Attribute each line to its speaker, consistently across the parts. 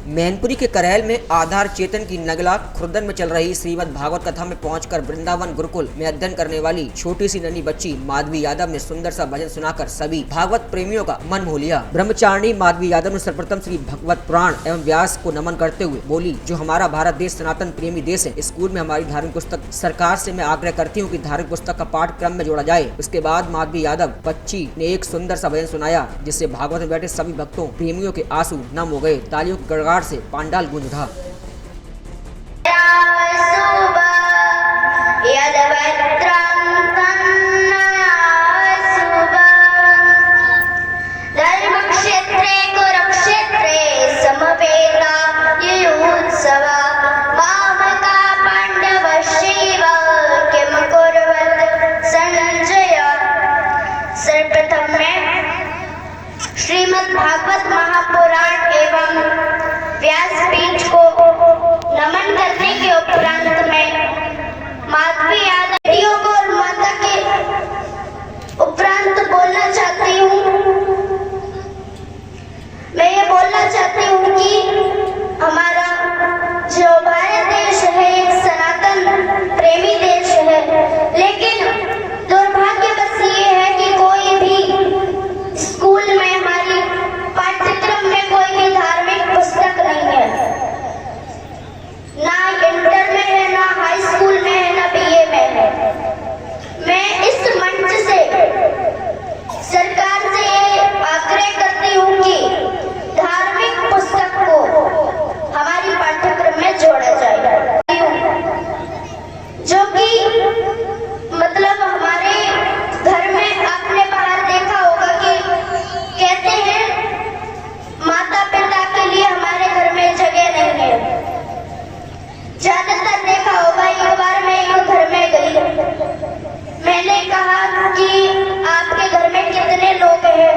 Speaker 1: मैनपुरी के करैल में आधार चेतन की नगला खुर्दन में चल रही श्रीमद् भागवत कथा में पहुंचकर वृंदावन गुरुकुल में अध्ययन करने वाली छोटी सी नन्ही बच्ची माधवी यादव ने सुंदर सा भजन सुनाकर सभी भागवत प्रेमियों का मन मोह लिया। ब्रह्मचारिणी माधवी यादव ने सर्वप्रथम श्री भगवत पुराण एवं व्यास को नमन करते हुए बोली, जो हमारा भारत देश सनातन प्रेमी देश है, स्कूल में हमारी धार्मिक पुस्तक सरकार से मैं आग्रह करती हूँ कि धार्मिक पुस्तक का पाठ्यक्रम में जोड़ा जाए। उसके बाद माधवी यादव बच्ची ने एक सुंदर सा भजन सुनाया, जिससे भागवत में बैठे सभी भक्तों प्रेमियों के आंसू नम हो गए। तालियों की गड़गड़ाहट से पांडाल गूंज उठा।
Speaker 2: श्रीमद् भागवत महापुराण एवं व्यासपीठ को नमन करने के उपरांत में माधवी यादव को और माता के उपरांत बोलना चाहती हूँ। मैं ये बोलना चाहती हूँ कि हमारा जो भारत देश है एक सनातन प्रेमी देश है, लेकिन दुर्भाग्य बस ये है कि कोई भी स्कूल में हमारी पाठ्यक्रम में कोई भी धार्मिक पुस्तक नहीं है, ना इंटर में है, ना हाई स्कूल में है, ना बीए में है। मैं इस मंच से सरकार से आग्रह करती हूँ कि धार्मिक पुस्तक को हमारी पाठ्यक्रम में जोड़ा जाए, जो कि मतलब हमारे घर में आपने बाहर देखा होगा कि कहते हैं माता पिता के लिए हमारे घर में जगह नहीं है। ज्यादातर देखा होगा। एक बार मैं एक घर में गई, मैंने कहा कि आपके घर में कितने लोग हैं?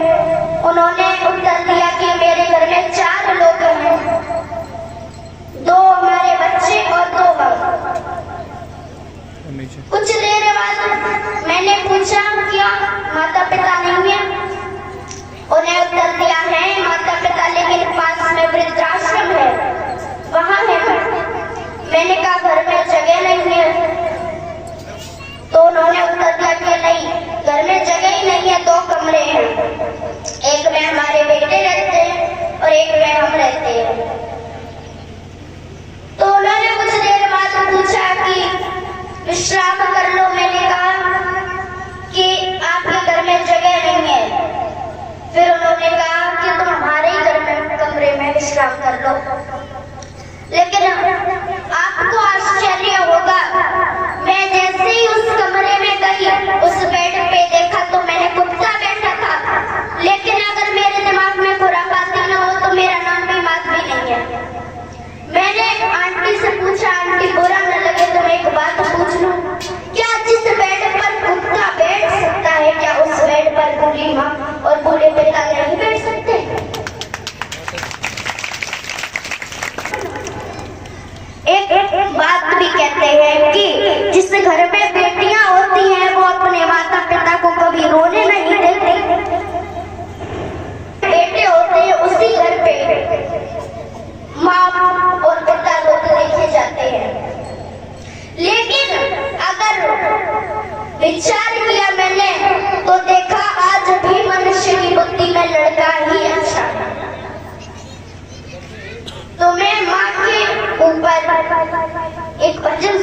Speaker 2: उन्होंने उत्तर दिया कि मेरे घर में 4 लोग हैं, 2 हमारे बच्चे और 2 हम। कुछ देर बाद मैंने पूछा क्या माता पिता नहीं है? उन्हें उत्तर दिया है माता पिता, लेकिन पास में वृद्धाश्रम है, वहाँ है। मैंने कहा घर में जगह नहीं है, तो उन्होंने उत्तर दिया कि नहीं, घर में जगह ही नहीं है, 2 कमरे हैं, एक में हमारे बेटे रहते हैं और एक में हम रहते हैं। तो उन्होंने कुछ देर बाद पूछा कि विश्राम कर लो। मैंने कहा कि आपके घर में जगह नहीं है। फिर उन्होंने कहा कि तुम हमारे ही घर में कमरे में विश्राम कर लो। लेकिन आपको आश्चर्य होगा, मैं जैसे ही उस कमरे में गई, उस बेड पे देखा तो मैंने कुत्ता बैठा था। लेकिन अगर मेरे दिमाग में खुरापाती न हो तो मेरा नाम भी माधवी नहीं है। मैंने आंटी से पूछा, आंटी बुरा न लगे तो मैं एक बात पूछ लूं, क्या जिस बेड पर कुत्ता बैठ सकता है, क्या उस बेड पर बूढ़ी माँ और बूढ़े पिता नहीं बैठ सकते? एक बात भी कहते हैं कि जिस घर में बेटियां होती हैं वो अपने माता पिता को कभी रोने नहीं देती। बेटे होते हैं उसी घर पे माँ और पिता रोते देखे जाते हैं। लेकिन अगर विचार किया मैंने तो देखा आज भी मनुष्य की बुद्धि में लड़का ही अच्छा है। तो मैं माँ के ऊपर एक भजन